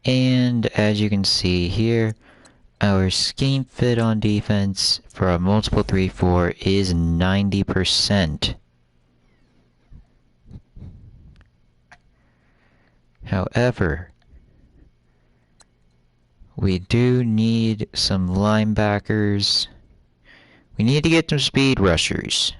And as you can see here, our scheme fit on defense for a multiple 3-4 is 90%. However, we do need some linebackers. We need to get some speed rushers.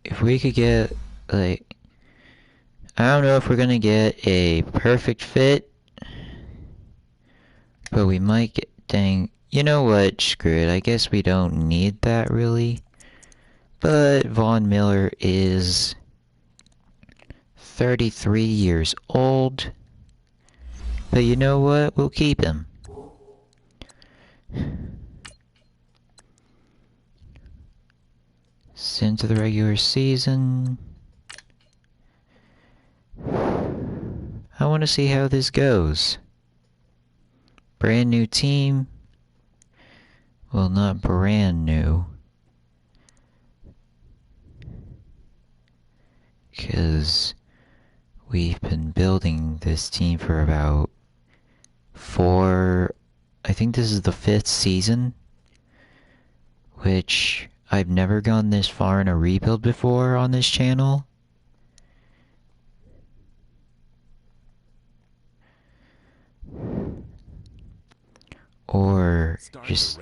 If we could get, like, I don't know if we're gonna get a perfect fit, but we might get, dang, you know what, screw it, I guess we don't need that really. But Von Miller is 33 years old. But you know what, we'll keep him. Into the regular season. I want to see how this goes. Brand new team. Well, not brand new. Because we've been building this team for about I think this is the 5th season. Which I've never gone this far in a rebuild before on this channel. Or just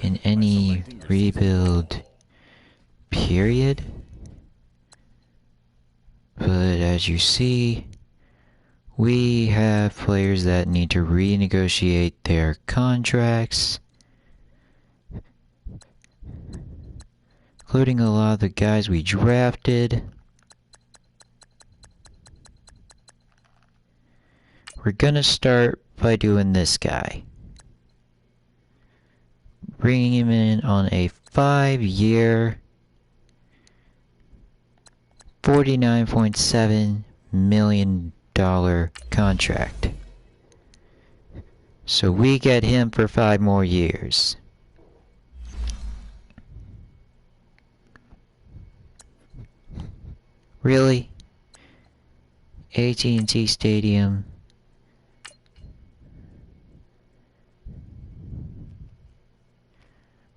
in any rebuild period. But as you see, we have players that need to renegotiate their contracts, including a lot of the guys we drafted. We're gonna start by doing this guy. Bringing him in on a 5-year, $49.7 million contract. So we get him for 5 more years. Really? AT&T Stadium.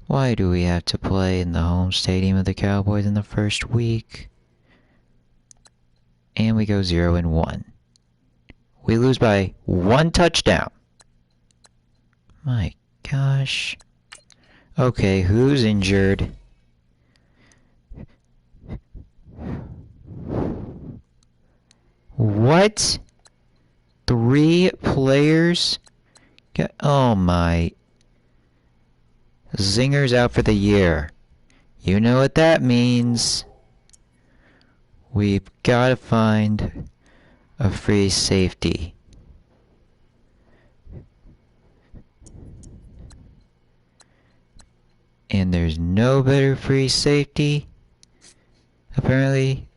Why do we have to play in the home stadium of the Cowboys in the first week? And we go 0-1. We lose by 1 touchdown. My gosh. Okay, who's injured? What? 3 players? Oh my. Zinger's out for the year. You know what that means. We've got to find a free safety. And there's no better free safety, apparently.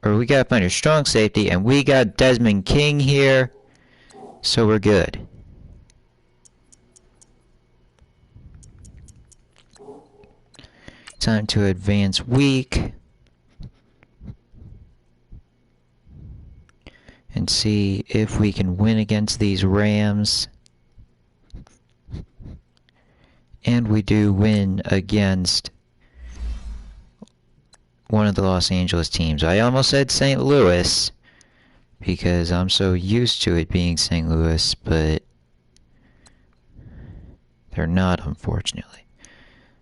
Or we gotta find a strong safety, and we got Desmond King here, so we're good. Time to advance week and see if we can win against these Rams. And we do win against one of the Los Angeles teams. I almost said St. Louis because I'm so used to it being St. Louis, but they're not, unfortunately.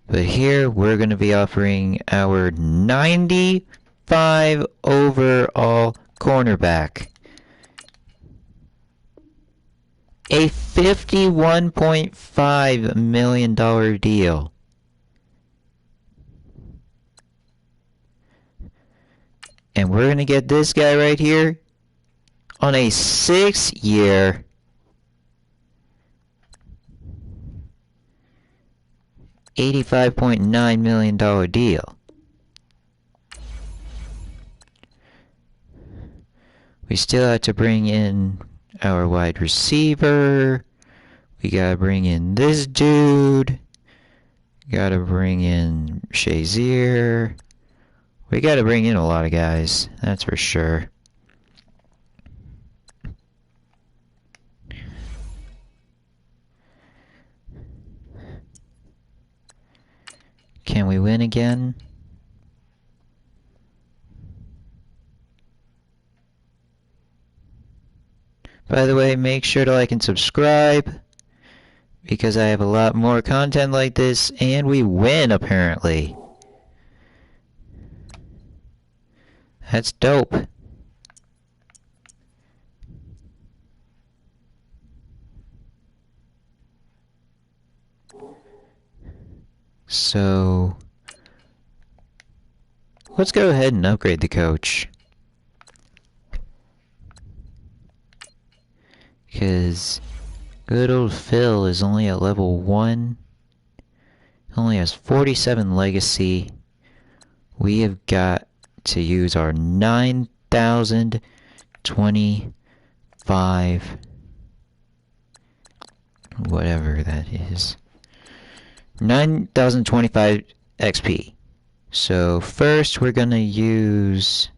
But here we're going to be offering our 95 overall cornerback a $51.5 million deal. And we're going to get this guy right here on a 6-year, $85.9 million deal. We still have to bring in our wide receiver. We gotta bring in this dude. Gotta bring in Shazier. We gotta bring in a lot of guys, that's for sure. Can we win again? By the way, make sure to like and subscribe, because I have a lot more content like this, and we win apparently. That's dope. So, let's go ahead and upgrade the coach. Because good old Phil is only at level 1. Only has 47 legacy. We have got to use our 9,025, whatever that is, 9,025 XP. So first we're gonna use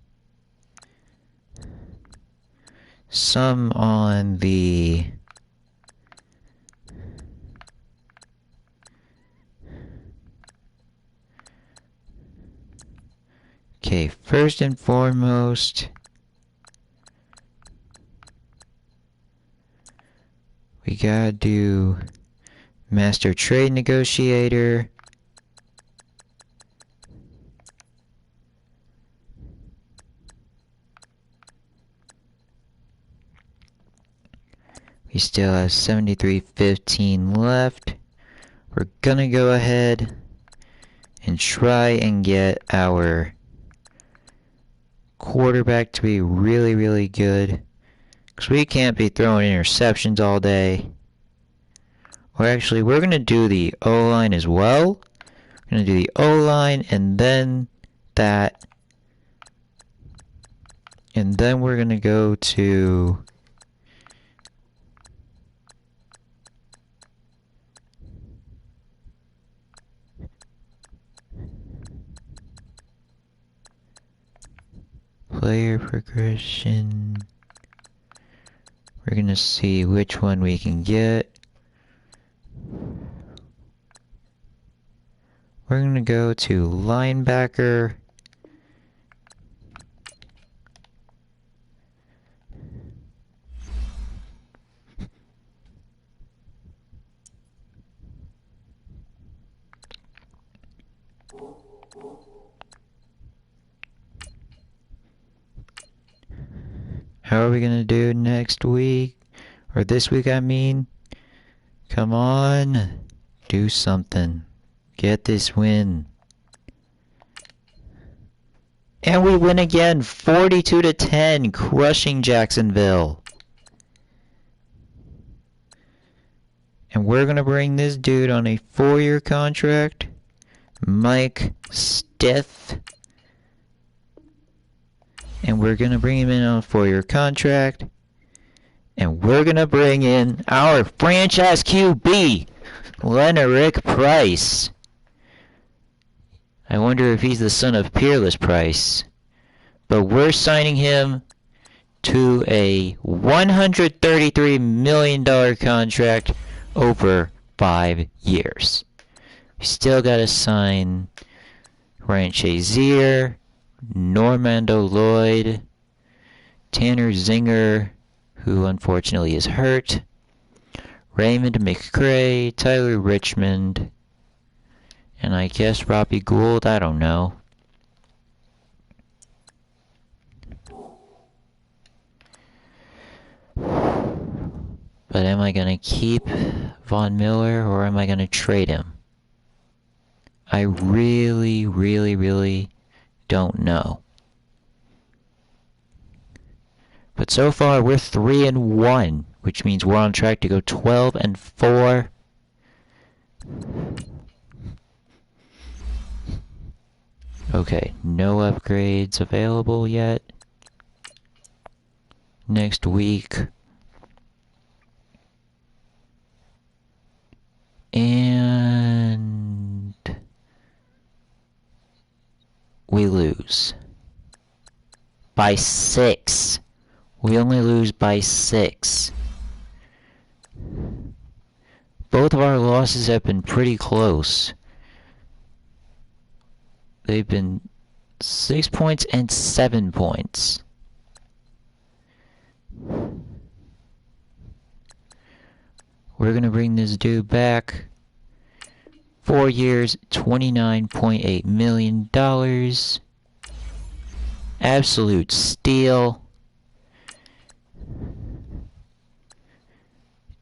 some on the okay, first and foremost, we gotta do Master Trade Negotiator. We still have 7315 left. We're gonna go ahead and try and get our quarterback to be really, really good. Because we can't be throwing interceptions all day. Or actually, we're going to do the O-line as well. We're going to do the O-line and then that. And then we're going to go to player progression. We're going to see which one we can get. We're going to go to linebacker. How are we going to do next week? Or this week, I mean? Come on. Do something. Get this win. And we win again, 42-10, crushing Jacksonville. And we're going to bring this dude on a 4-year contract. Mike Stith. And we're going to bring him in on a 4-year contract. And we're going to bring in our franchise QB, Lenerick Price. I wonder if he's the son of Peerless Price. But we're signing him to a $133 million contract over 5 years. We still got to sign Ryan Shazier, Normando Lloyd, Tanner Zinger, who unfortunately is hurt, Raymond McCray, Tyler Richmond, and I guess Robbie Gould, I don't know. But am I going to keep Von Miller or am I going to trade him? I really, really, really don't know. But so far we're 3-1, which means we're on track to go 12-4. Okay, no upgrades available yet. Next week. And we lose. By 6. We only lose by 6. Both of our losses have been pretty close. They've been 6 points and 7 points. We're gonna bring this dude back. 4 years, $29.8 million. Absolute steal.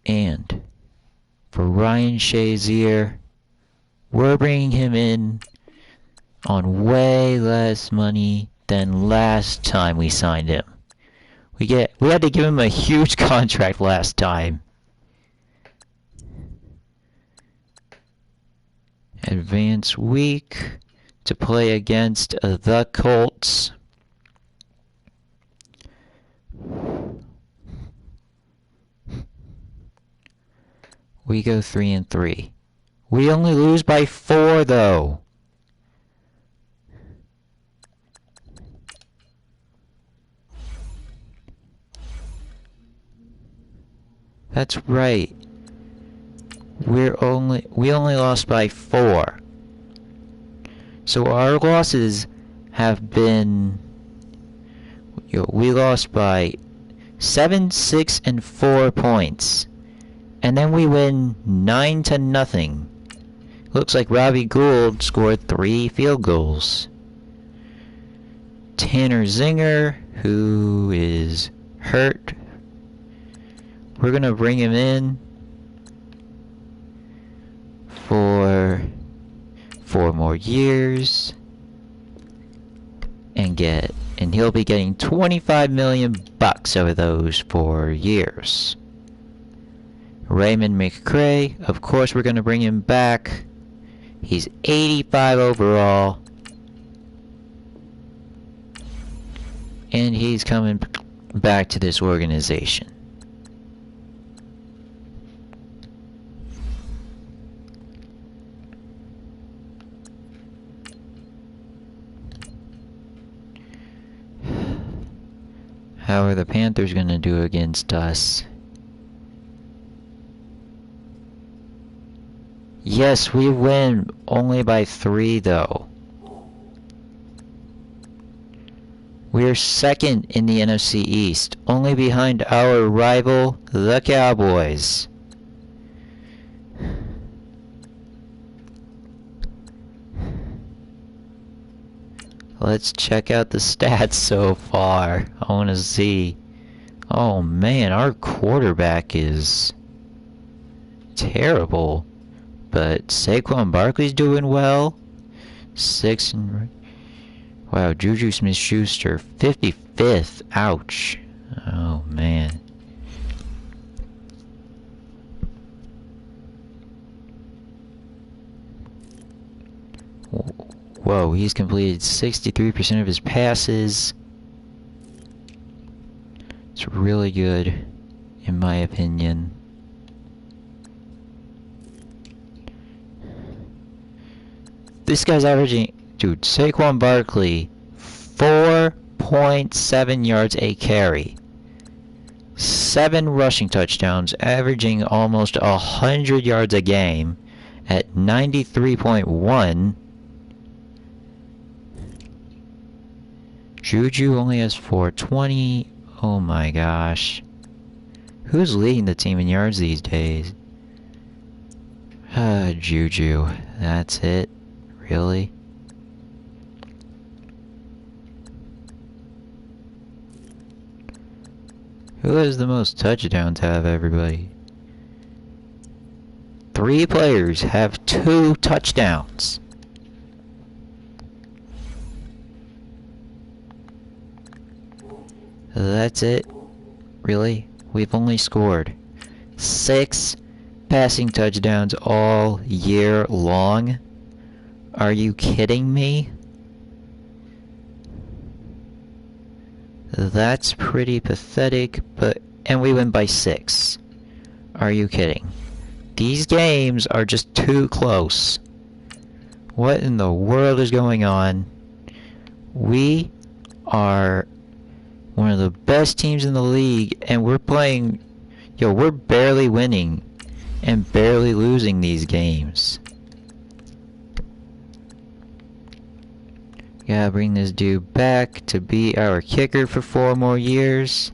And for Ryan Shazier, we're bringing him in on way less money than last time we signed him. We had to give him a huge contract last time. Advance week to play against the Colts. We go 3-3. We only lose by 4 though. That's right. We only lost by 4. So our losses have been, we lost by 7, 6, and 4 points. And then we win 9-0. Looks like Robbie Gould scored 3 field goals. Tanner Zinger, who is hurt, we're gonna bring him in for 4 more years and he'll be getting $25 million over those 4 years. Raymond McCray, of course we're gonna bring him back. He's 85 overall. And he's coming back to this organization. How are the Panthers gonna do against us? Yes, we win only by 3 though. We're second in the NFC East, only behind our rival, the Cowboys. Let's check out the stats so far. I want to see. Oh man, our quarterback is terrible. But Saquon Barkley's doing well. 6 and... Wow, Juju Smith-Schuster, 55th. Ouch. Oh man. Whoa, he's completed 63% of his passes. It's really good, in my opinion. This guy's averaging, dude, Saquon Barkley, 4.7 yards a carry. 7 rushing touchdowns, averaging almost 100 yards a game at 93.1. Juju only has 420. Oh my gosh. Who's leading the team in yards these days? Juju. That's it? Really? Who has the most touchdowns out of everybody? 3 players have 2 touchdowns. That's it? Really? We've only scored 6 passing touchdowns all year long? Are you kidding me? That's pretty pathetic, and we win by 6. Are you kidding? These games are just too close. What in the world is going on? We are one of the best teams in the league, and we're playing... Yo, we're barely winning and barely losing these games. Gotta bring this dude back to be our kicker for 4 more years.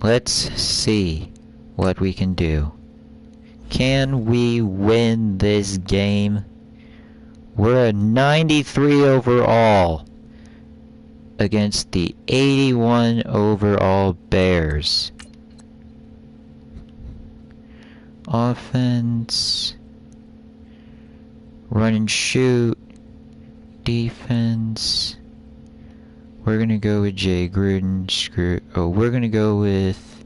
Let's see what we can do. Can we win this game? We're a 93 overall against the 81 overall Bears. Offense, run and shoot, defense. We're gonna go with Jay Gruden. We're gonna go with.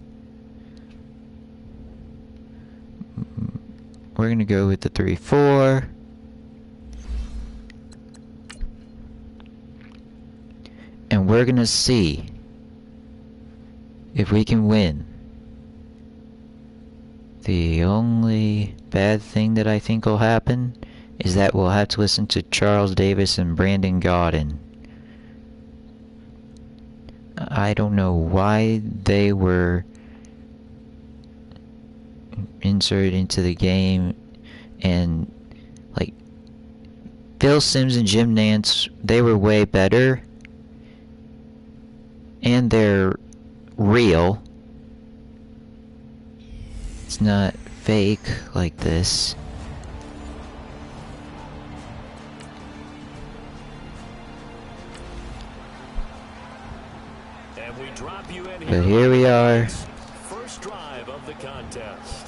We're gonna go with the 3-4. And we're gonna see if we can win. The only bad thing that I think will happen is that we'll have to listen to Charles Davis and Brandon Gaudin. I don't know why they were inserted into the game, and like Phil Simms and Jim Nantz, they were way better, and they're real. It's not fake like this. And we drop you in But here we are. First drive of the contest.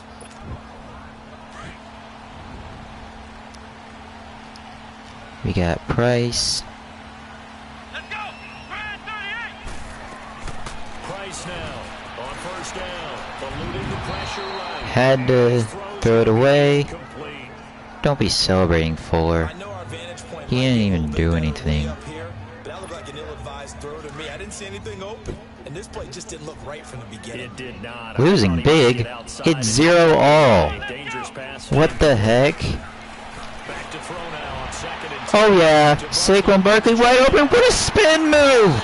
We got Price. Let's go. Brad 38. Price now on first down. Eluding the pressure right. Had to throw it away. Don't be celebrating Fuller. He didn't even do anything. That looked like an ill-advised throw to me. I didn't see anything open, and this play just didn't look right from the beginning. It did not. Losing big. It's 0-all. What the heck? Back to throw now on second and Oh yeah, Saquon Barkley wide open. What a spin move!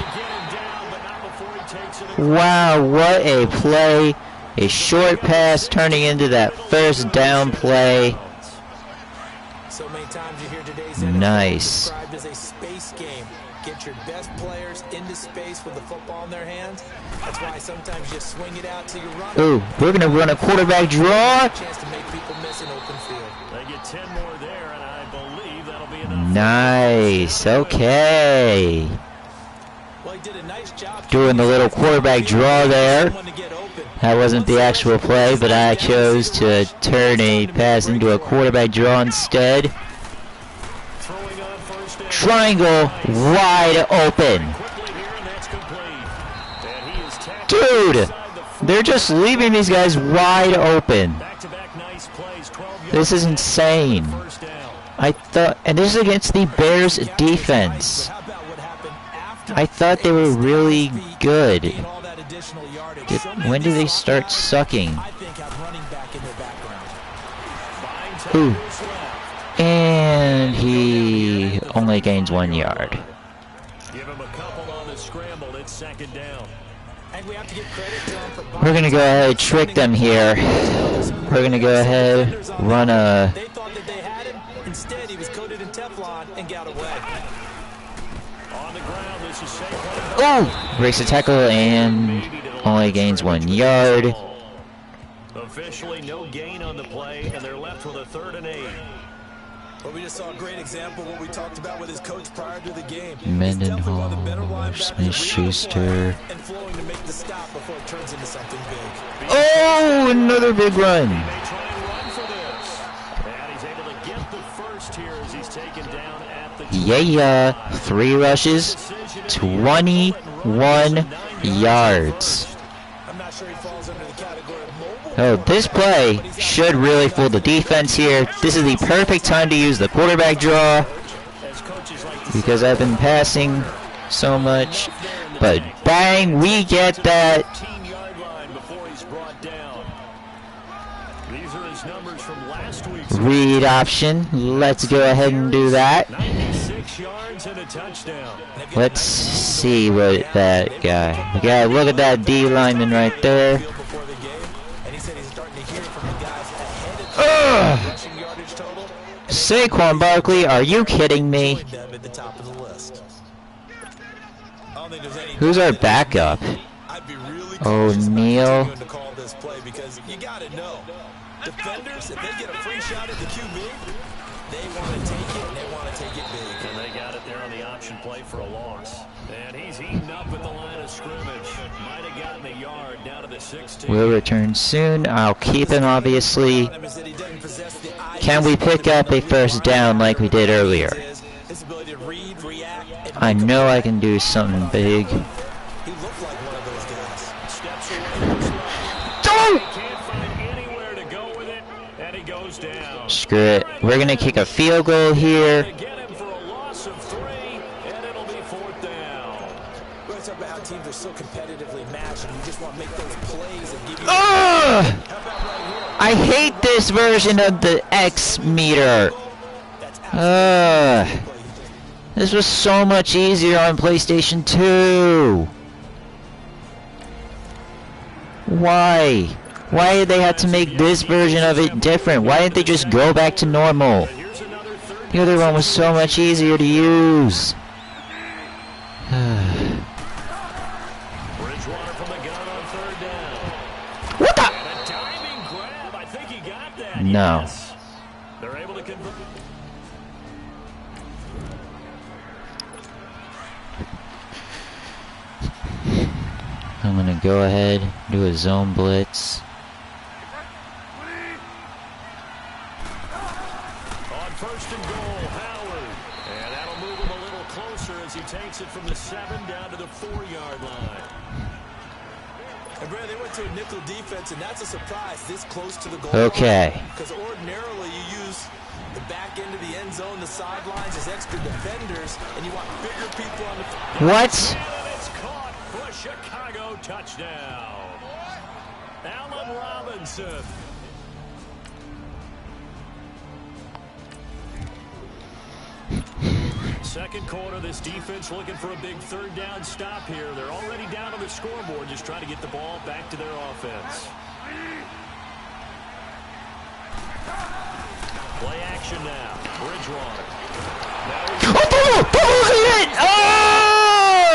Wow, what a play. A short pass turning into that first down play. So many times you hear today's Nice. described as a space game. Get your best players into space with the football in their hands. That's why sometimes you swing it out to your runner. Ooh, we're gonna run a quarterback draw. Chance to make people miss an open field. They get 10 more there, and I believe that'll be enough. Nice. Okay. Well, he did a nice job Doing the little quarterback draw there. someone to get open. That wasn't the actual play, but I chose to turn a pass into a quarterback draw instead. Throwing on first down. Triangle wide open. Quickly here, and that's complete. And he is tackled Dude, inside the they're just leaving these guys wide open. back-to-back nice plays. 12 This is yards insane. first down. I thought, and this is against the Bears defense. How about what happened after I thought they were really good. gain all that additional yardage? When did they start sucking? I think have running back in their background. Ooh. And he only gains 1 yard. Give him a couple on the scramble. It's second down. And we have to give credit to him for We're gonna go ahead and trick them here. We're gonna go ahead, run a... They thought that they had him. Instead, he was coated in Teflon and got away. On the ground, this is Saquon. Oh! Breaks the tackle and only gains 1 yard. Officially no gain on the play, and they're left with a 3rd and 8. But we just saw a great example of what we talked about with his coach prior to the game. Mendenhall, Smith-Schuster. And flowing to make the stop before it turns into something big. Oh, another big run. They try and run for this. And he's able to get the first here as he's taken down at the... Yeah, 3 rushes, 21 yards. I'm not sure he falls under the category of mobile. Oh, this play should really fool the defense here. This is the perfect time to use the quarterback draw because I've been passing so much. But bang, we get that. 15-yard line before he's brought down. Read option. Let's go ahead and do that. 96 yards and a touchdown. Let's see what that guy. We gotta look at that D lineman right there. Ugh! Saquon Barkley, are you kidding me? Who's our backup? O'Neal. Defenders, if they get a free shot at the QB, they want to take it, and they want to take it big. And they got it there on the option play for a loss. And he's eaten up at the line of scrimmage. Might have gotten a yard down to the 16. Will return soon. I'll keep him, obviously. Can we pick up a first down like we did earlier? I know I can do something big. He looked like one of those guys. Steps away. Don't! Can't find anywhere to go with it, and he goes down. Screw it. We're gonna kick a field goal here. Get him for a loss of 3, and it'll be 4th down. We're talking about how teams are so competitively matched, and you just want to make those plays and give you. Ugh! I hate this version of the X meter. This was so much easier on PlayStation 2. Why? Why did they have to make this version of it different? Why didn't they just go back to normal? The other one was so much easier to use. What the? No. They're able to convert. I'm gonna go ahead, do a zone blitz. On 1st and goal, Howard. And that'll move him a little closer as he takes it from the 7 down to the 4-yard line. And Brad, they went to a nickel defense, and that's a surprise this close to the goal. Okay. Because ordinarily you use the back end of the end zone, the sidelines as extra defenders, and you want bigger people on the. What? And it's caught for a Chicago touchdown. Allen Robinson. Second quarter, this defense looking for a big 3rd down stop here. They're already down on the scoreboard, just trying to get the ball back to their offense. Play action now. Bridgewater.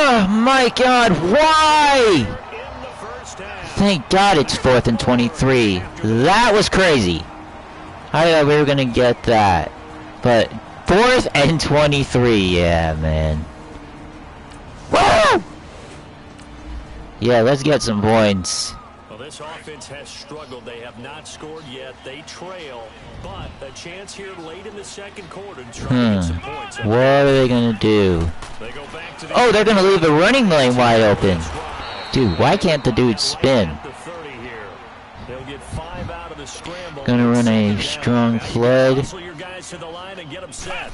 Oh, my God, why? In the first half. Thank God it's 4th and 23. That was crazy. I thought we were gonna get that. But 4th and 23, yeah, man. Woo! Yeah, let's get some points. Well, this offense has struggled. They have not scored yet. They trail, but a chance here late in the second quarter to try to get some points. What are they gonna do? They go back to the Oh, they're gonna leave the running lane wide open. Dude, why can't the dude spin? They'll get 5 out of the scramble. Gonna run a strong flood. Hustle your guys to the line and get them set.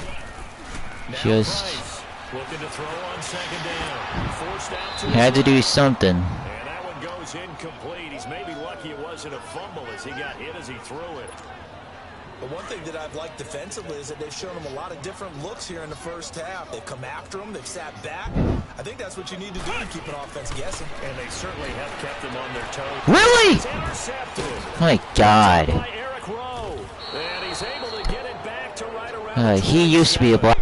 Now Just Price looking to throw on 2nd down. Forced out to had to do something. And that one goes incomplete. He's maybe lucky it wasn't a fumble as he got hit as he threw it. But one thing that I've liked defensively is that they've shown them a lot of different looks here in the first half. They've come after them. They've sat back. I think that's what you need to do to keep an offense guessing. And they certainly have kept them on their toes. Really? It's intercepted. My God. By Eric Rowe. And he's able to get it back to right around He used to be a black.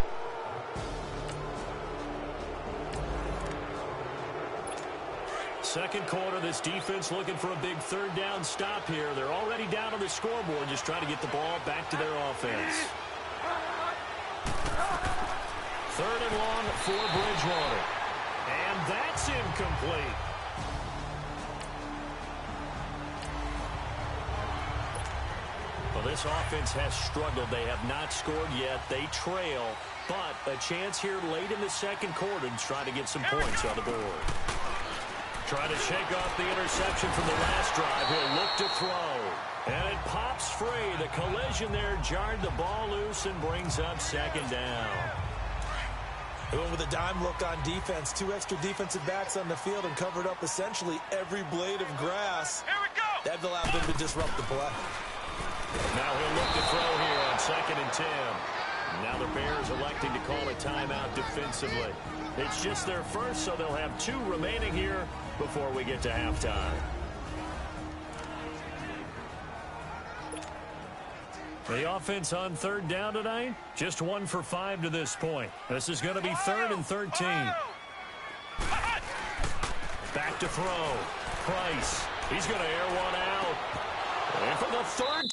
Second quarter, this defense looking for a big 3rd down stop here. They're already down on the scoreboard, just trying to get the ball back to their offense. 3rd and long for Bridgewater. And that's incomplete. Well, this offense has struggled. They have not scored yet. They trail, but a chance here late in the second quarter to try to get some points on the board. Trying to shake off the interception from the last drive. He'll look to throw. And it pops free. The collision there jarred the ball loose and brings up 2nd down. Going with a dime look on defense. 2 extra defensive backs on the field and covered up essentially every blade of grass. That will allow them to disrupt the play. Now he'll look to throw here on 2nd and 10. Now the Bears electing to call a timeout defensively. It's just their first, so they'll have 2 remaining here before we get to halftime. The offense on 3rd down tonight, just 1 for 5 to this point. This is going to be 3rd and 13. Back to throw. Price. He's going to air one out. And for the 3rd.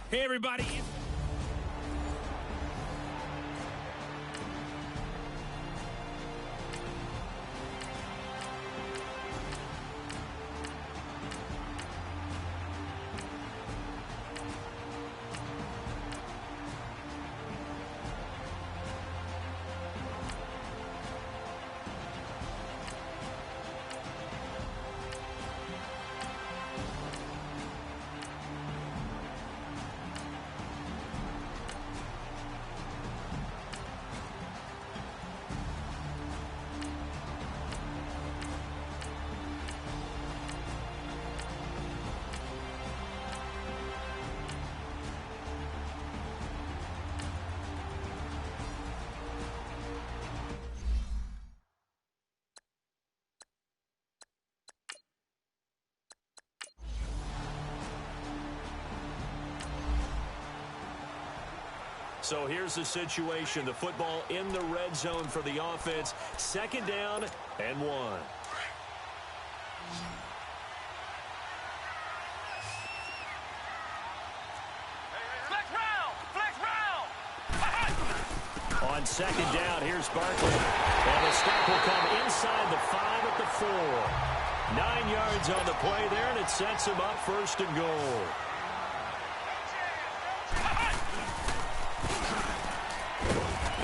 Hey, everybody. So here's the situation. The football in the red zone for the offense. 2nd down and 1. On 2nd down, here's Barkley. And the stop will come inside the 5 at the 4. 9 yards on the play there, and it sets him up 1st and goal.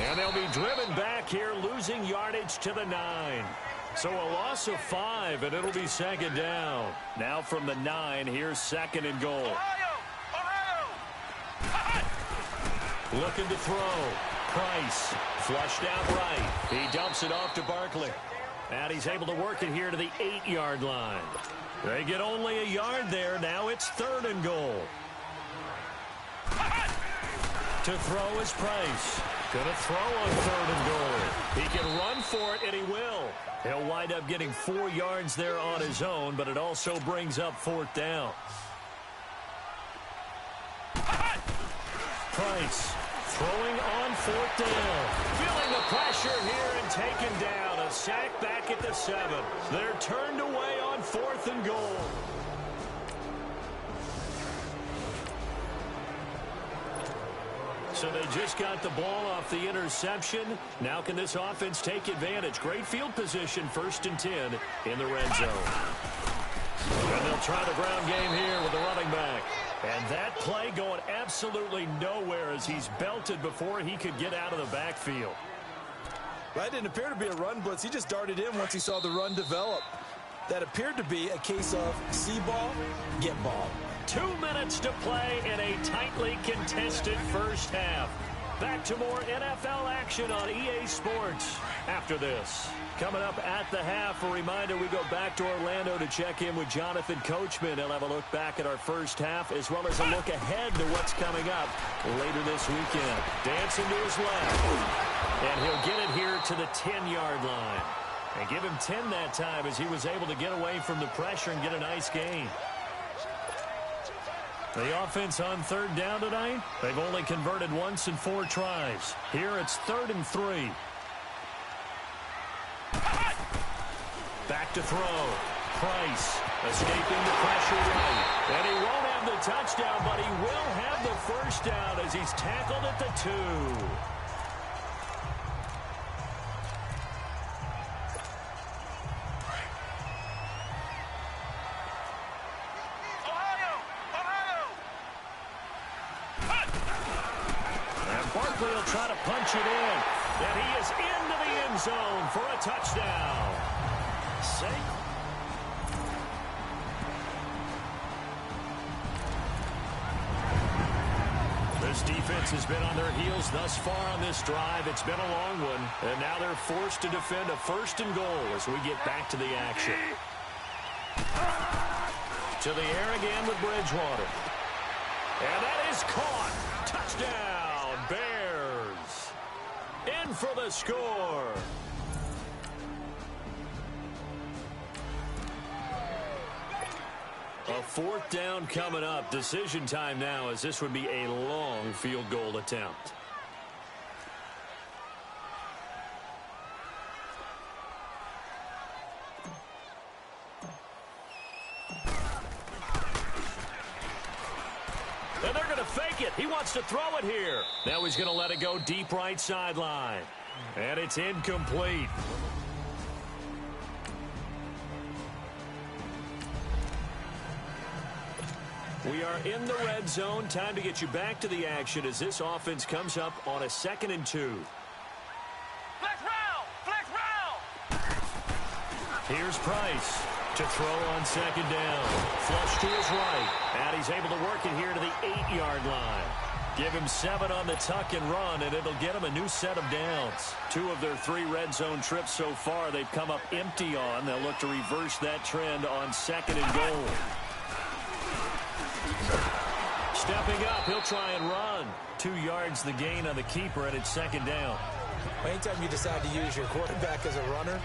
And they'll be driven back here, losing yardage to the 9. So a loss of 5, and it'll be 2nd down. Now from the 9, here's 2nd and goal. Looking to throw. Price flushed out right. He dumps it off to Barkley. And he's able to work it here to the 8-yard line. They get only a yard there. Now it's 3rd and goal. To throw is Price. Going to throw on 3rd and goal. He can run for it, and he will. He'll wind up getting 4 yards there on his own, but it also brings up 4th down. Price throwing on 4th down. Feeling the pressure here and taken down. A sack back at the 7. They're turned away on 4th and goal. So they just got the ball off the interception. Now can this offense take advantage? Great field position, 1st and 10 in the red zone. And they'll try the ground game here with the running back. And that play going absolutely nowhere as he's belted before he could get out of the backfield. That didn't appear to be a run blitz. He just darted in once he saw the run develop. That appeared to be a case of see ball, get ball. 2 minutes to play in a tightly contested first half. Back to more NFL action on EA Sports after this. Coming up at the half, a reminder we go back to Orlando to check in with Jonathan Coachman. He'll have a look back at our first half as well as a look ahead to what's coming up later this weekend. Dancing to his left. And he'll get it here to the 10-yard line. And give him 10 that time as he was able to get away from the pressure and get a nice gain. The offense on 3rd down tonight, they've only converted once in 4 tries. Here it's 3rd and 3. Back to throw. Price escaping the pressure right. And he won't have the touchdown, but he will have the first down as he's tackled at the 2. Will try to punch it in, and he is into the end zone for a touchdown. This defense has been on their heels thus far on this drive. It's been a long one, and now they're forced to defend a 1st and goal as we get back to the action. To the air again with Bridgewater. And that is caught. Touchdown, Bears. In for the score. A 4th down coming up. Decision time now as this would be a long field goal attempt. And they're going to fake it. He wants to throw it here. Now he's going to let it go deep right sideline. And it's incomplete. We are in the red zone. Time to get you back to the action as this offense comes up on a 2nd and 2. Flex round! Flex round! Here's Price to throw on 2nd down. Flush to his right. And he's able to work it here to the 8-yard line. Give him 7 on the tuck and run, and it'll get him a new set of downs. 2 of their 3 red zone trips so far they've come up empty on. They'll look to reverse that trend on 2nd and goal. Stepping up, he'll try and run. 2 yards the gain on the keeper, and it's 2nd down. Anytime you decide to use your quarterback as a runner,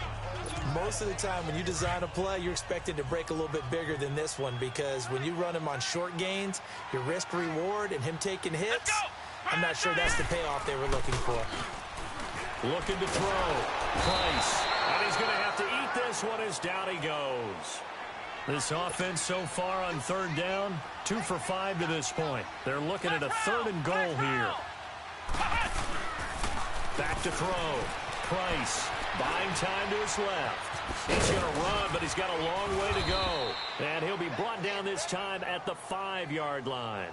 most of the time when you design a play, you're expected to break a little bit bigger than this one because when you run him on short gains, your risk reward and him taking hits, I'm not sure that's the payoff they were looking for. Looking to throw. Price. And he's going to have to eat this one as down he goes. This offense so far on 3rd down, 2 for 5 to this point. They're looking at a 3rd and goal here. Back to throw. Price buying time to his left. He's going to run, but he's got a long way to go. And he'll be brought down this time at the 5-yard line.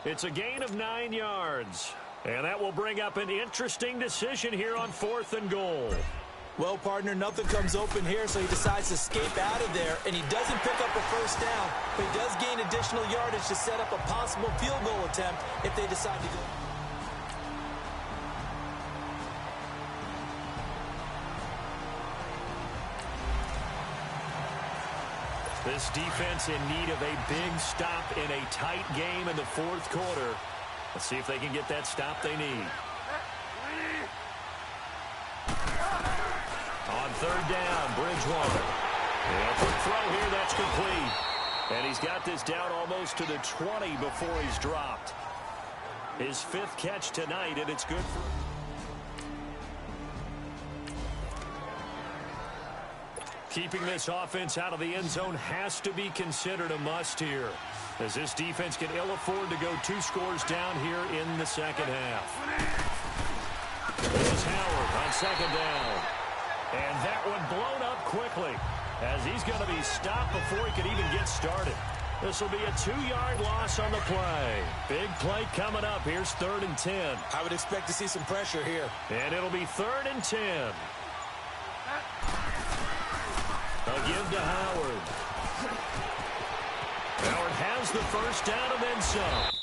It's a gain of 9 yards. And that will bring up an interesting decision here on 4th and goal. Well, partner, nothing comes open here, so he decides to escape out of there, and he doesn't pick up a first down, but he does gain additional yardage to set up a possible field goal attempt if they decide to go. This defense in need of a big stop in a tight game in the 4th quarter. Let's see if they can get that stop they need. On 3rd down, Bridgewater. And a quick throw here, that's complete. And he's got this down almost to the 20 before he's dropped. His 5th catch tonight, and it's good for him. Keeping this offense out of the end zone has to be considered a must here. as this defense can ill afford to go 2 scores down here in the second half. This is Howard on second down. And that one blown up quickly as he's going to be stopped before he could even get started. This will be a 2-yard loss on the play. Big play coming up. Here's 3rd and 10. I would expect to see some pressure here. And it'll be 3rd and 10. They'll give to Howard. Howard has the first down and then some.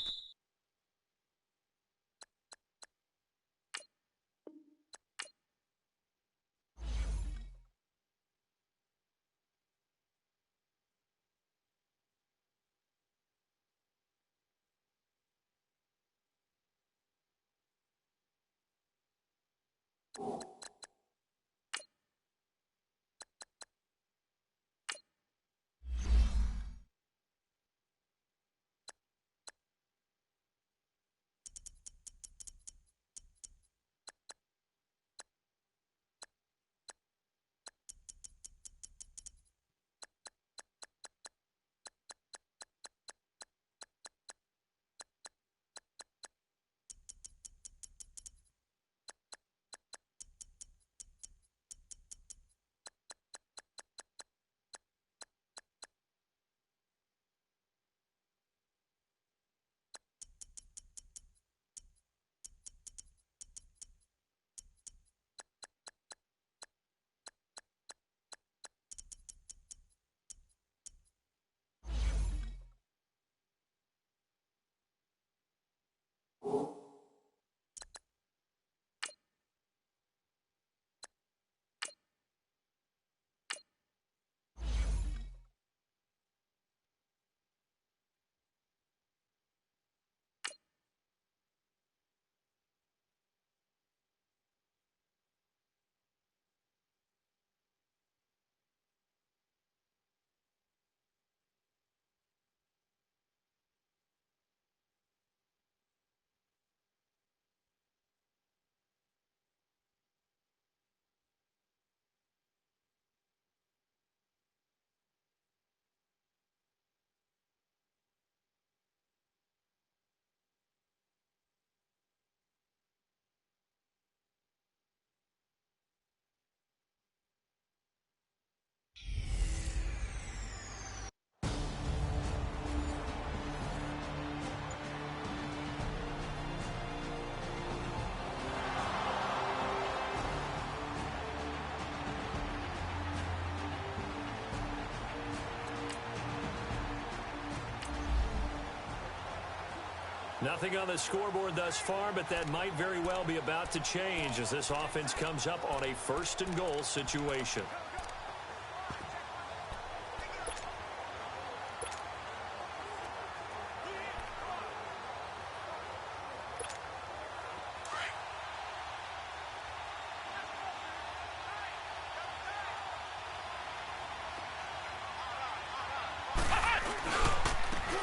Nothing on the scoreboard thus far, but that might very well be about to change as this offense comes up on a 1st and goal situation.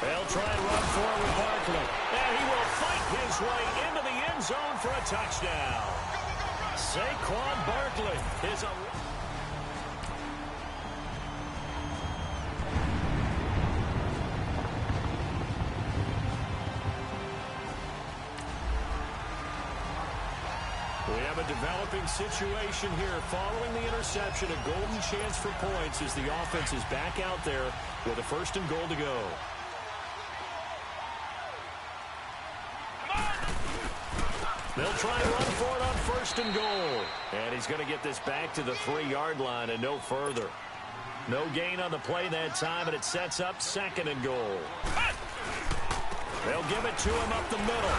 They'll try and run forward Barkley. And he will fight his way into the end zone for a touchdown. Saquon Barkley is a... We have a developing situation here. Following the interception, a golden chance for points as the offense is back out there with a 1st and goal to go. They'll try and run for it on 1st and goal. And he's going to get this back to the 3-yard line and no further. No gain on the play that time, and it sets up 2nd and goal. They'll give it to him up the middle.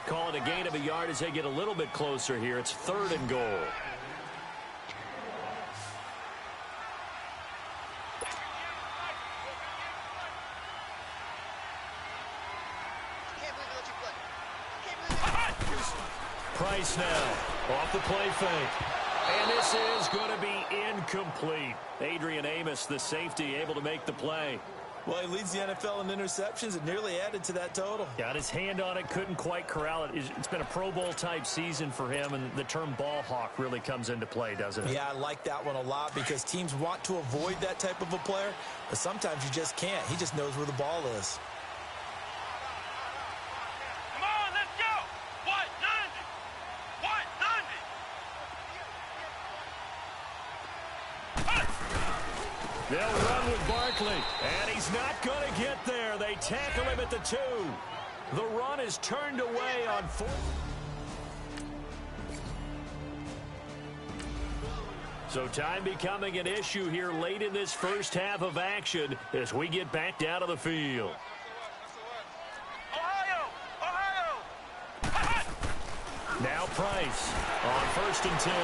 Call it a gain of a yard as they get a little bit closer here. It's 3rd and goal. Price now off the play fake. And this is going to be incomplete. Adrian Amos, the safety, able to make the play. Well, he leads the NFL in interceptions and nearly added to that total. Got his hand on it, couldn't quite corral it. It's been a Pro Bowl-type season for him, and the term ball hawk really comes into play, doesn't it? Yeah, I like that one a lot because teams want to avoid that type of a player, but sometimes you just can't. He just knows where the ball is. Come on, let's go. What, 90? What, 90? They'll run with Barkley, and he's not going to get there. They tackle him at the 2. The run is turned away on 4. So time becoming an issue here late in this first half of action as we get back down to the field. Ohio! Ohio! Now Price on 1st and 10.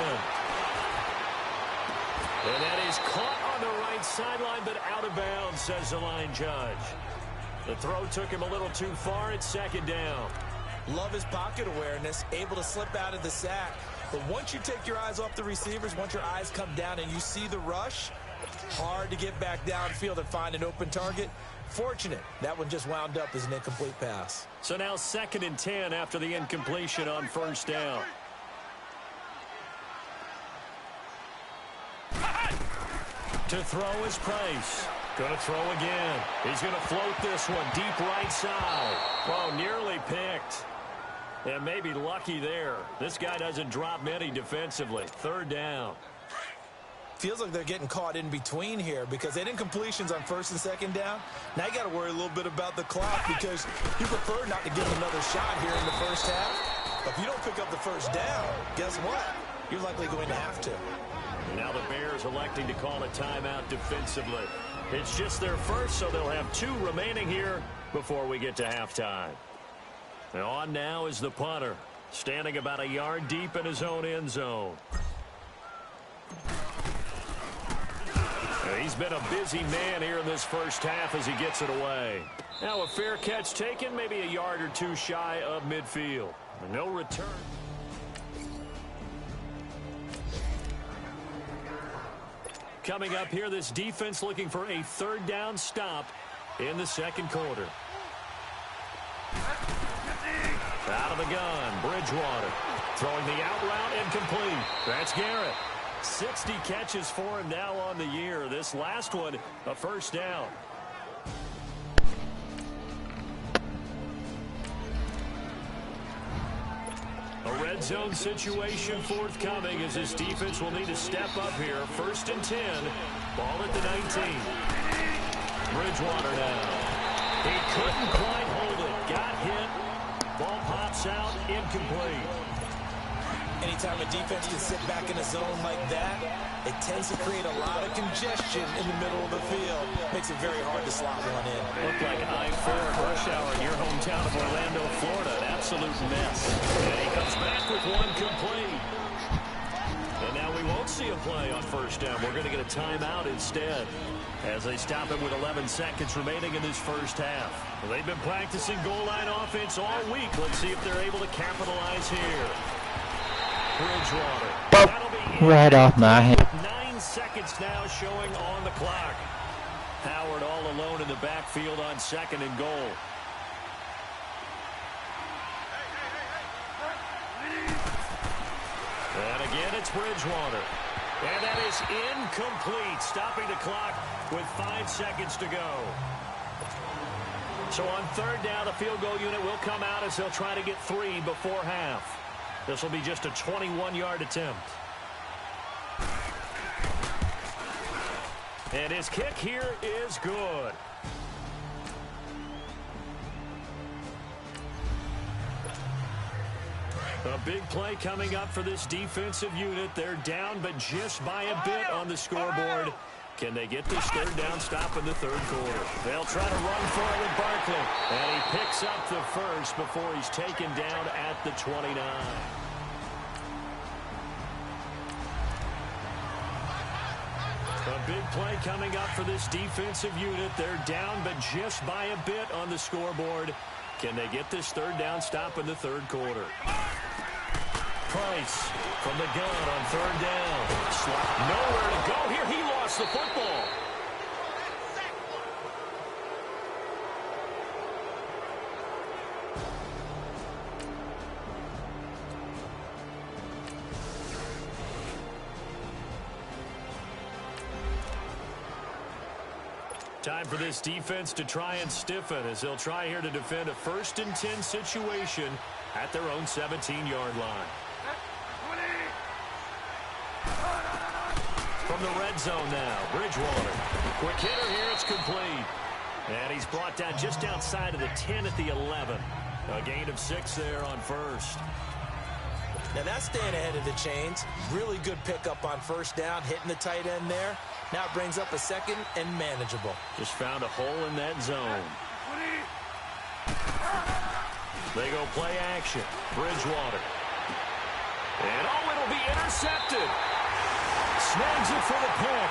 And that is caught on the right sideline, but out of bounds, says the line judge. The throw took him a little too far. It's 2nd down. Love his pocket awareness, able to slip out of the sack. But once you take your eyes off the receivers, once your eyes come down and you see the rush, hard to get back downfield and find an open target. Fortunate, that one just wound up as an incomplete pass. So now 2nd and 10 after the incompletion on 1st down. To throw is Price. Going to throw again. He's going to float this one deep right side. Oh, nearly picked. And maybe lucky there. This guy doesn't drop many defensively. 3rd down. Feels like they're getting caught in between here because they didn't completions on 1st and 2nd down. Now you got to worry a little bit about the clock because you prefer not to give them another shot here in the first half. But if you don't pick up the 1st down, guess what? You're likely going to have to. Now the Bears electing to call a timeout defensively. It's just their first, so they'll have 2 remaining here before we get to halftime. And on now is the punter, standing about a yard deep in his own end zone. He's been a busy man here in this first half as he gets it away. Now a fair catch taken, maybe a yard or 2 shy of midfield. No return. Coming up here, this defense looking for a 3rd down stop in the 2nd quarter. Out of the gun, Bridgewater. Throwing the out route and complete. That's Garrett. 60 catches for him now on the year. This last one, a 1st down. A red zone situation forthcoming as this defense will need to step up here. 1st and 10. Ball at the 19. Bridgewater now. He couldn't quite hold it. Got hit. Ball pops out. Incomplete. Anytime a defense can sit back in a zone like that, it tends to create a lot of congestion in the middle of the field. Makes it very hard to slot one in. Looked like I-4 rush hour in your hometown of Orlando, Florida. An absolute mess. And he comes back with one complete. And now we won't see a play on 1st down. We're going to get a timeout instead as they stop him with 11 seconds remaining in this first half. Well, they've been practicing goal line offense all week. Let's see if they're able to capitalize here. Bridgewater. That'll be Right off my hand. 9 seconds now showing on the clock. Howard all alone in the backfield on 2nd and goal. And again, it's Bridgewater. And that is incomplete, stopping the clock with 5 seconds to go. So on 3rd down, the field goal unit will come out as they'll try to get 3 before half. This will be just a 21-yard attempt. And his kick here is good. A big play coming up for this defensive unit. They're down, but just by a bit on the scoreboard. Can they get this 3rd down stop in the 3rd quarter? They'll try to run for it with Barkley. And he picks up the 1st before he's taken down at the 29. A big play coming up for this defensive unit. They're down, but just by a bit on the scoreboard. Can they get this 3rd down stop in the 3rd quarter? Price from the gun on 3rd down. Nowhere to go here. He lost the football. Time for this defense to try and stiffen as they'll try here to defend a 1st and 10 situation at their own 17-yard line. From the red zone now, Bridgewater. Quick hitter here, it's complete. And he's brought down just outside of the 10 at the 11. A gain of 6 there on first. Now that's staying ahead of the chains. Really good pickup on first down, hitting the tight end there. Now it brings up a 2nd and manageable. Just found a hole in that zone. They go play action. Bridgewater. And oh, it'll be intercepted. Snags it for the pick.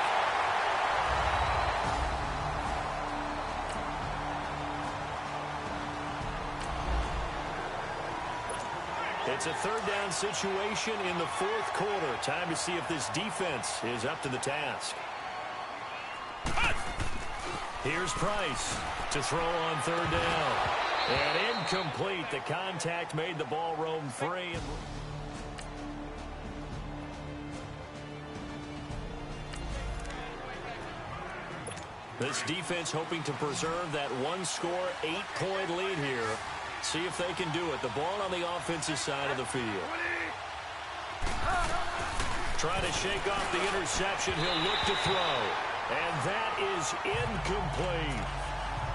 It's a 3rd down situation in the 4th quarter. Time to see if this defense is up to the task. Here's Price to throw on 3rd down. And incomplete. The contact made the ball roam free. This defense hoping to preserve that 1-score, 8-point lead here. See if they can do it. The ball on the offensive side of the field. Trying to shake off the interception. He'll look to throw. And that is incomplete.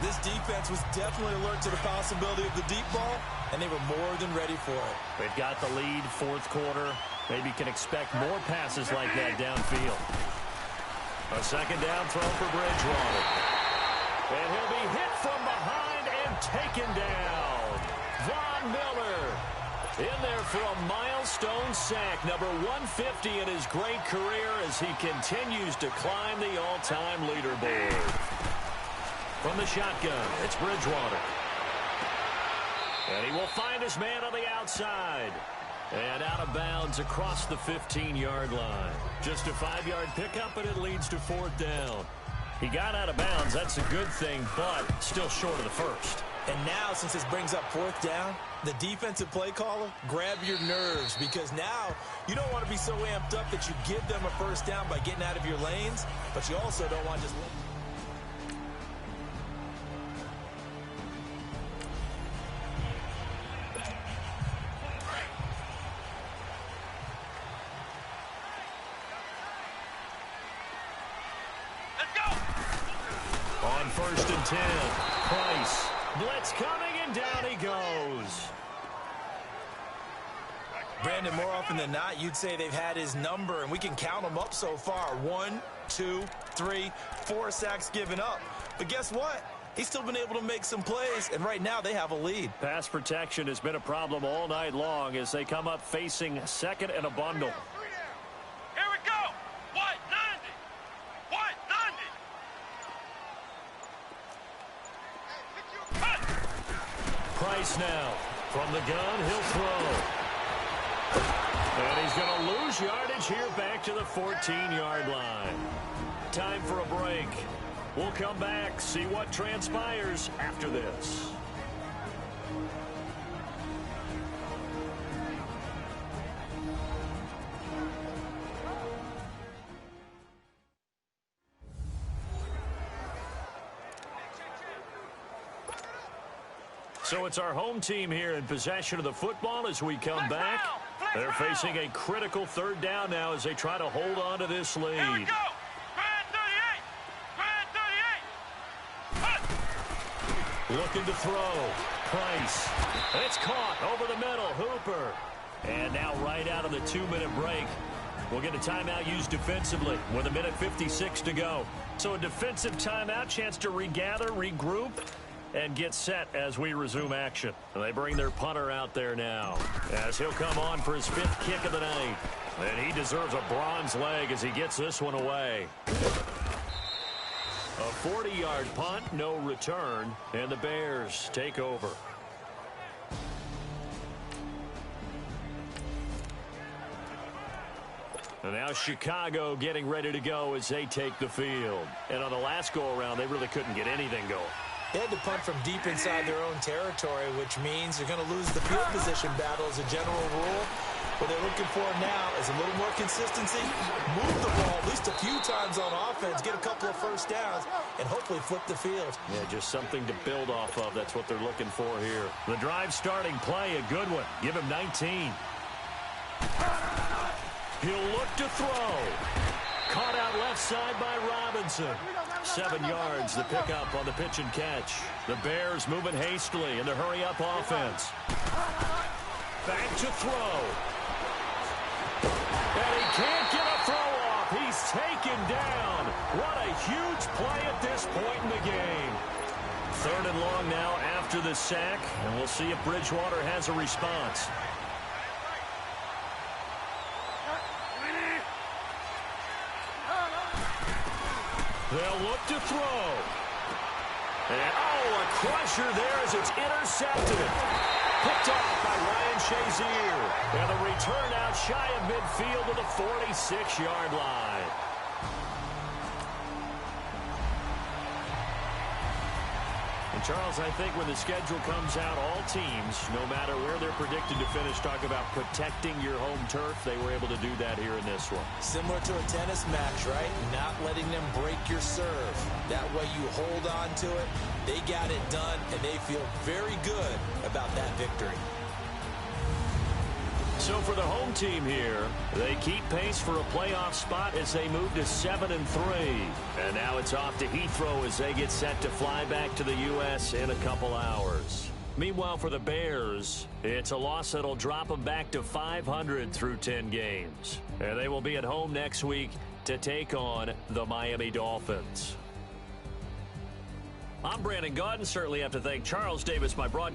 This defense was definitely alert to the possibility of the deep ball, and they were more than ready for it. They've got the lead, 4th quarter. Maybe can expect more passes like that downfield. A 2nd down throw for Bridgewater. And he'll be hit from behind and taken down. Von Miller in there for a milestone sack, number 150 in his great career as he continues to climb the all-time leaderboard. From the shotgun, it's Bridgewater. And he will find his man on the outside. And out of bounds across the 15-yard line. Just a 5-yard pickup, and it leads to 4th down. He got out of bounds. That's a good thing, but still short of the first. And now, since this brings up 4th down, the defensive play caller, grab your nerves, because now you don't want to be so amped up that you give them a 1st down by getting out of your lanes, but you also don't want to just... On 1st and 10, Price. Blitz coming, and down he goes. Brandon, more often than not, you'd say they've had his number, and we can count them up so far. 1, 2, 3, 4 sacks given up. But guess what? He's still been able to make some plays, and right now they have a lead. Pass protection has been a problem all night long as they come up facing 2nd and a bundle. Here we go. White 90. White 90. Price now. From the gun, he'll throw. And he's going to lose yardage here back to the 14-yard line. Time for a break. We'll come back, see what transpires after this. So it's our home team here in possession of the football as we come back. They're facing a critical 3rd down now as they try to hold on to this lead. Here we go. Grand 38. Grand 38. Looking to throw. Price. It's caught over the middle. Hooper. And now right out of the 2-minute break, we'll get a timeout used defensively with 1:56 to go. So a defensive timeout, chance to regather, regroup, and get set as we resume action. And they bring their punter out there now as he'll come on for his 5th kick of the night. And he deserves a bronze leg as he gets this one away. A 40-yard punt, no return, and the Bears take over. And now Chicago getting ready to go as they take the field. And on the last go-around, they really couldn't get anything going. They had to punt from deep inside their own territory, which means they're going to lose the field position battle as a general rule. What they're looking for now is a little more consistency, move the ball at least a few times on offense, get a couple of first downs, and hopefully flip the field. Yeah, just something to build off of. That's what they're looking for here. The drive starting play, a good one. Give him 19. He'll look to throw. Caught out left side by Robinson. 7 yards, the pickup on the pitch and catch. The Bears moving hastily in the hurry-up offense. Back to throw. And he can't get a throw off. He's taken down. What a huge play at this point in the game. 3rd and long now after the sack, and we'll see if Bridgewater has a response. They'll look to throw. And, a crusher there as it's intercepted. Picked off by Ryan Shazier. And the return out shy of midfield to the 46-yard line. And, Charles, I think when the schedule comes out, all teams, no matter where they're predicted to finish, talk about protecting your home turf. They were able to do that here in this one. Similar to a tennis match, right? Not letting them break your serve. That way you hold on to it. They got it done, and they feel very good about that victory. So for the home team here, they keep pace for a playoff spot as they move to 7-3. And now it's off to Heathrow as they get set to fly back to the U.S. in a couple hours. Meanwhile, for the Bears, it's a loss that'll drop them back to 500 through 10 games. And they will be at home next week to take on the Miami Dolphins. I'm Brandon Gaudin. Certainly have to thank Charles Davis, my broad.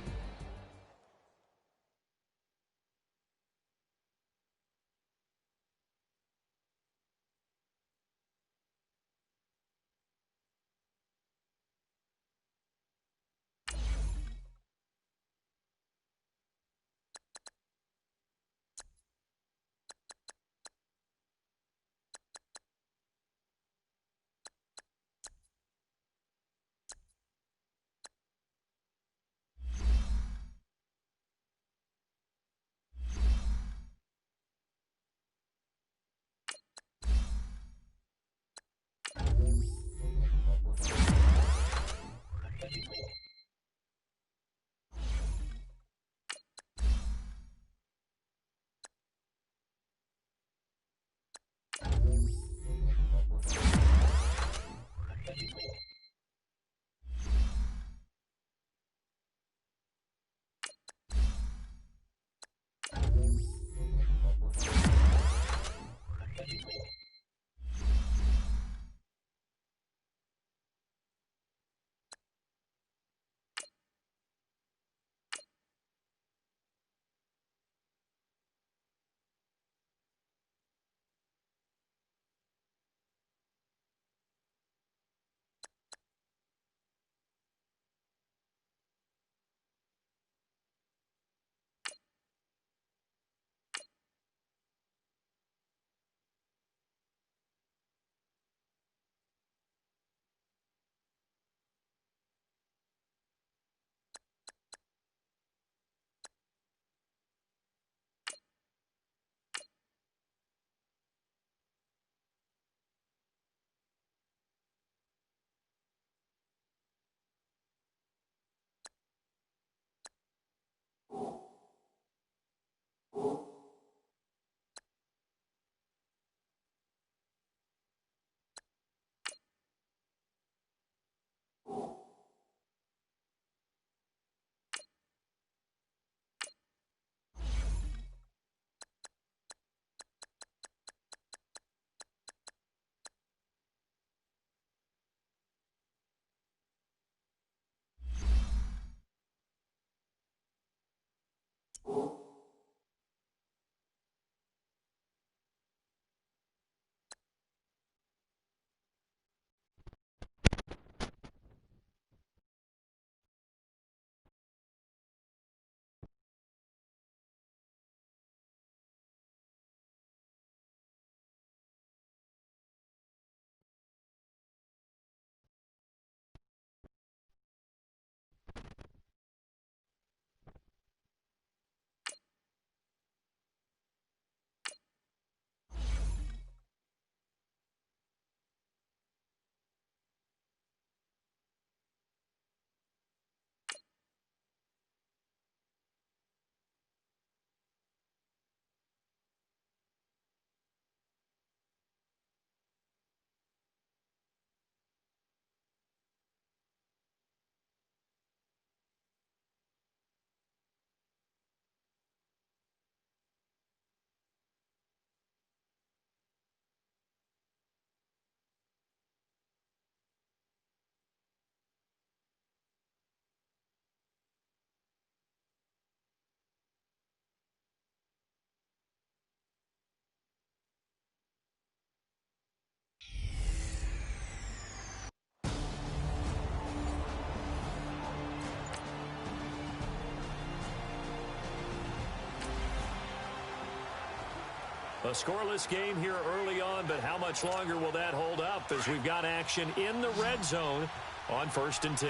A scoreless game here early on, but how much longer will that hold up as we've got action in the red zone on 1st and 10.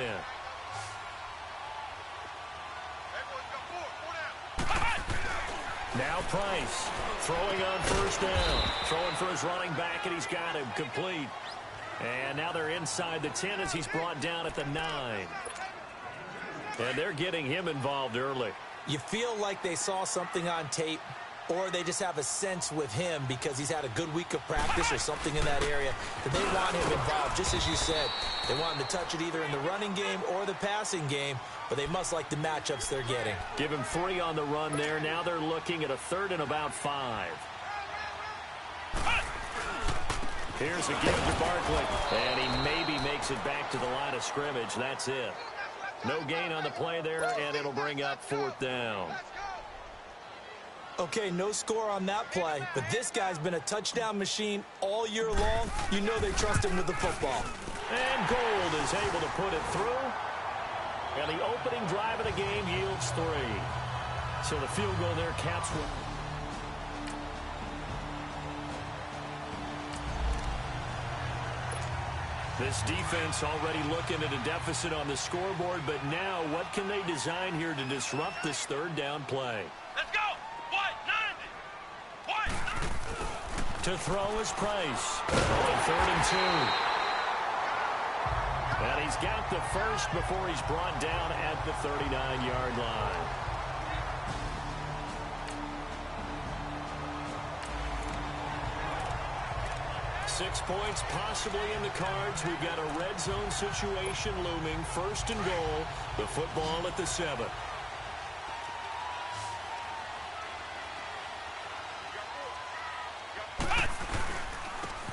Now Price throwing on 1st down. Throwing for his running back, and he's got him complete. And now they're inside the 10 as he's brought down at the 9. And they're getting him involved early. You feel like they saw something on tape, or they just have a sense with him because he's had a good week of practice or something in that area that they want him involved. Just as you said, they want him to touch it either in the running game or the passing game, but they must like the matchups they're getting. Give him 3 on the run there. Now they're looking at a 3rd and about 5. Here's a give to Barkley, and he maybe makes it back to the line of scrimmage. That's it. No gain on the play there, and it'll bring up 4th down. Okay, no score on that play, but this guy's been a touchdown machine all year long. You know they trust him with the football. And Gold is able to put it through. And the opening drive of the game yields 3. So the field goal there caps one. This defense already looking at a deficit on the scoreboard, but now what can they design here to disrupt this 3rd down play? Let's go. What? 90. What? To throw is Price on 3rd and 2. And he's got the first before he's brought down at the 39-yard line. Six points possibly in the cards. We've got a red zone situation looming. 1st and goal. The football at the 7.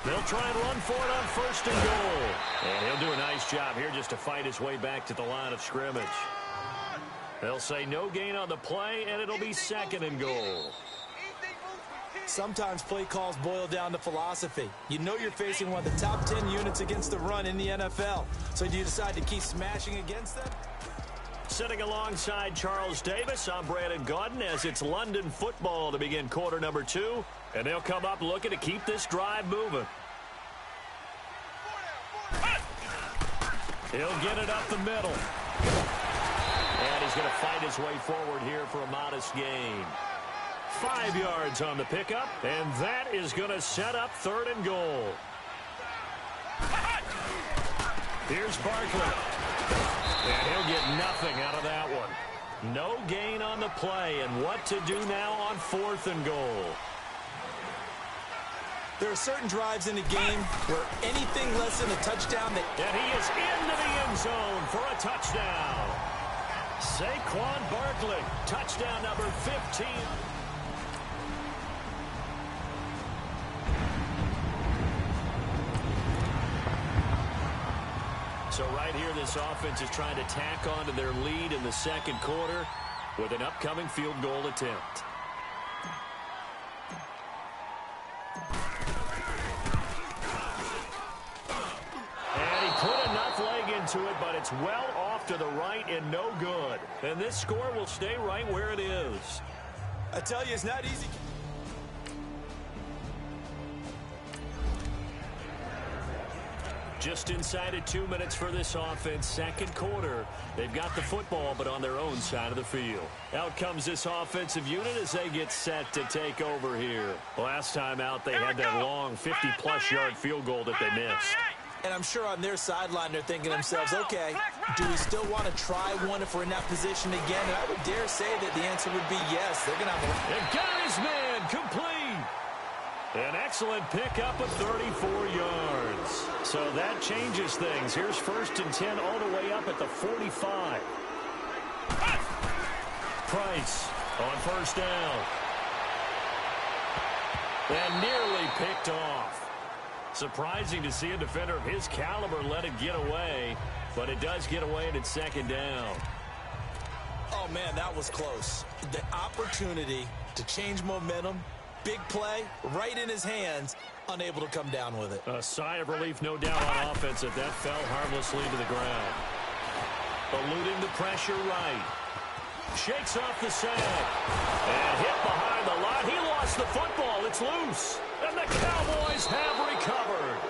They'll try and run for it on 1st and goal. And he'll do a nice job here just to fight his way back to the line of scrimmage. They'll say no gain on the play, and it'll be 2nd and goal. Sometimes play calls boil down to philosophy. You know you're facing one of the top 10 units against the run in the NFL. So do you decide to keep smashing against them? Sitting alongside Charles Davis, I'm Brandon Gaudin as it's London football to begin quarter number 2. And they'll come up looking to keep this drive moving. He'll get it up the middle. And he's going to fight his way forward here for a modest gain. 5 yards on the pickup, and that is going to set up 3rd and goal. Here's Barkley. And he'll get nothing out of that one. No gain on the play, and what to do now on 4th and goal. There are certain drives in the game where anything less than a touchdown that... And he is into the end zone for a touchdown. Saquon Barkley, touchdown number 15. So right here, this offense is trying to tack on to their lead in the 2nd quarter with an upcoming field goal attempt. And he put enough leg into it, but it's well off to the right and no good. And this score will stay right where it is. I tell you, it's not easy. Just inside of 2 minutes for this offense. 2nd quarter. They've got the football, but on their own side of the field. Out comes this offensive unit as they get set to take over here. Last time out, they had that long 50-plus yard field goal that they missed. And I'm sure on their sideline they're thinking to themselves, okay, do we still want to try one if we're in that position again? And I would dare say that the answer would be yes. They're going to have a... And got his man complete. An excellent pickup of 34 yards. So that changes things. Here's 1st and 10 all the way up at the 45. Price on 1st down. And nearly picked off. Surprising to see a defender of his caliber let it get away, but it does get away and it's 2nd down. Oh, man, that was close. The opportunity to change momentum, big play, right in his hands, unable to come down with it. A sigh of relief, no doubt, on offense that fell harmlessly to the ground. Eluding the pressure right. Shakes off the sag. And hit behind the line. He lost the football. It's loose. And the Cowboys have recovered.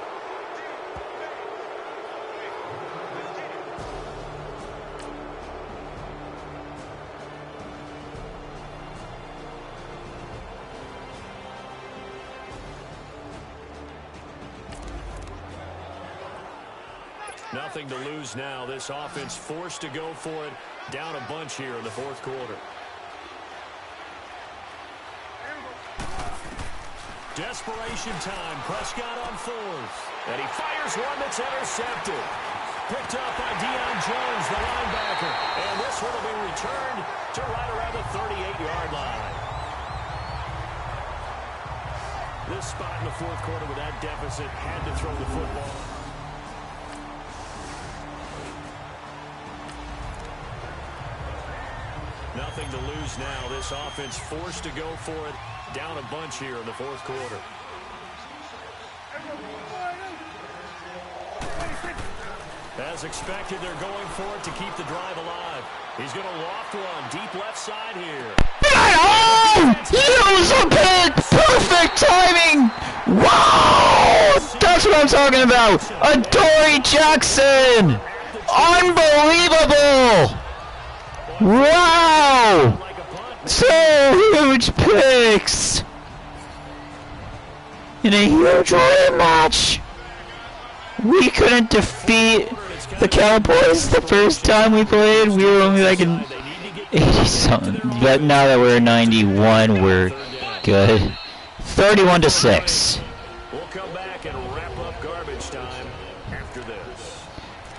Nothing to lose now. This offense forced to go for it. Down a bunch here in the fourth quarter. Desperation time. Prescott on fourth. And he fires one that's intercepted. Picked up by Deion Jones, the linebacker. And this one will be returned to right around the 38-yard line. This spot in the fourth quarter with that deficit had to throw the football. Nothing to lose now. This offense forced to go for it. Down a bunch here in the fourth quarter. As expected, they're going for it to keep the drive alive. He's going to loft one deep left side here. Oh! Use a pick! Perfect timing! Wow! That's what I'm talking about! Adoree Jackson! Unbelievable! Wow! Two huge picks! In a huge rematch! We couldn't defeat the Cowboys the first time we played. We were only like in 80-something. But now that we're 91, we're good. 31-6. We'll come back and wrap up garbage time after this.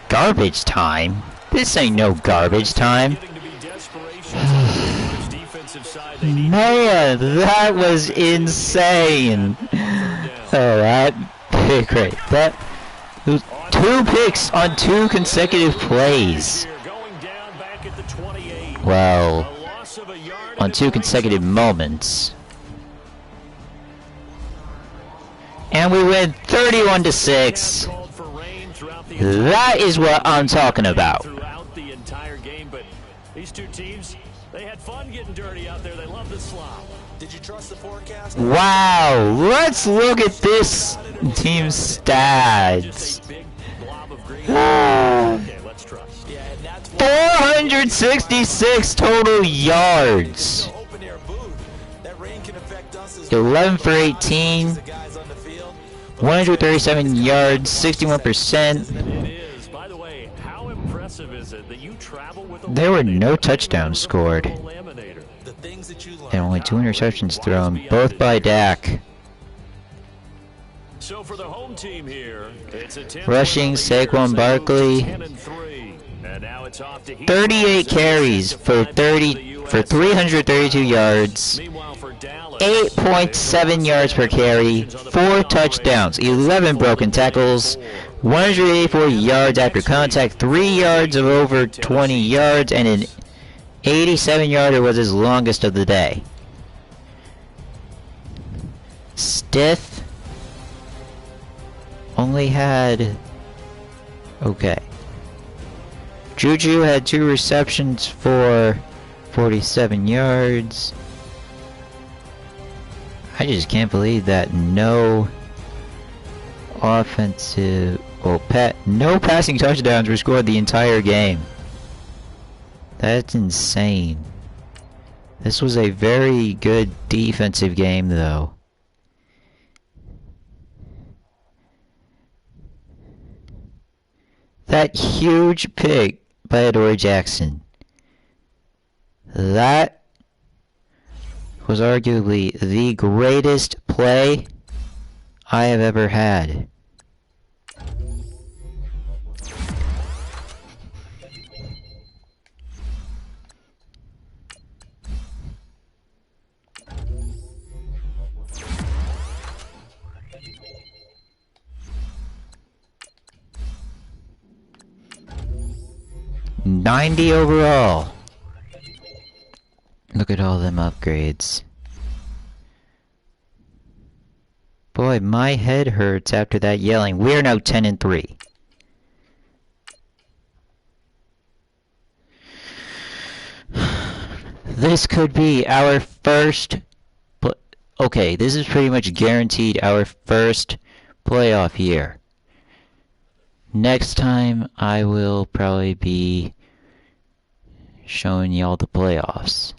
Garbage time? This ain't no garbage time. Man, that was insane. Oh, that pick right. That was 2 picks on 2 consecutive plays. Well, on 2 consecutive moments. And we win 31-6. That is what I'm talking about. Throughout the entire game, but these two teams, they had fun getting dirty out there. They love the slop. Did you trust the forecast? Wow, let's look at this team's stats. Okay, let's trust. 466 total yards. 11 for 18. 137 yards, 61%. By the way, how impressive is it that you travel with a There were no touchdowns scored. And only 2 interceptions thrown, both by Dak. So for the home team here, it's a Rushing, Saquon Barkley. 38 carries for 332 yards. 8.7 yards per carry, 4 touchdowns, 11 broken tackles, 184 yards after contact, 3 yards of over 20 yards, and an 87-yarder was his longest of the day. Stith only had... okay. Juju had 2 receptions for 47 yards. I just can't believe that no offensive, no passing touchdowns were scored the entire game. That's insane. This was a very good defensive game, though. That huge pick by Adoree Jackson. That was arguably the greatest play I have ever had. $90 overall. Look at all them upgrades. Boy, my head hurts after that yelling. We're now 10-3. This could be our first. Okay, this is pretty much guaranteed our first playoff year. Next time, I will probably be showing y'all the playoffs.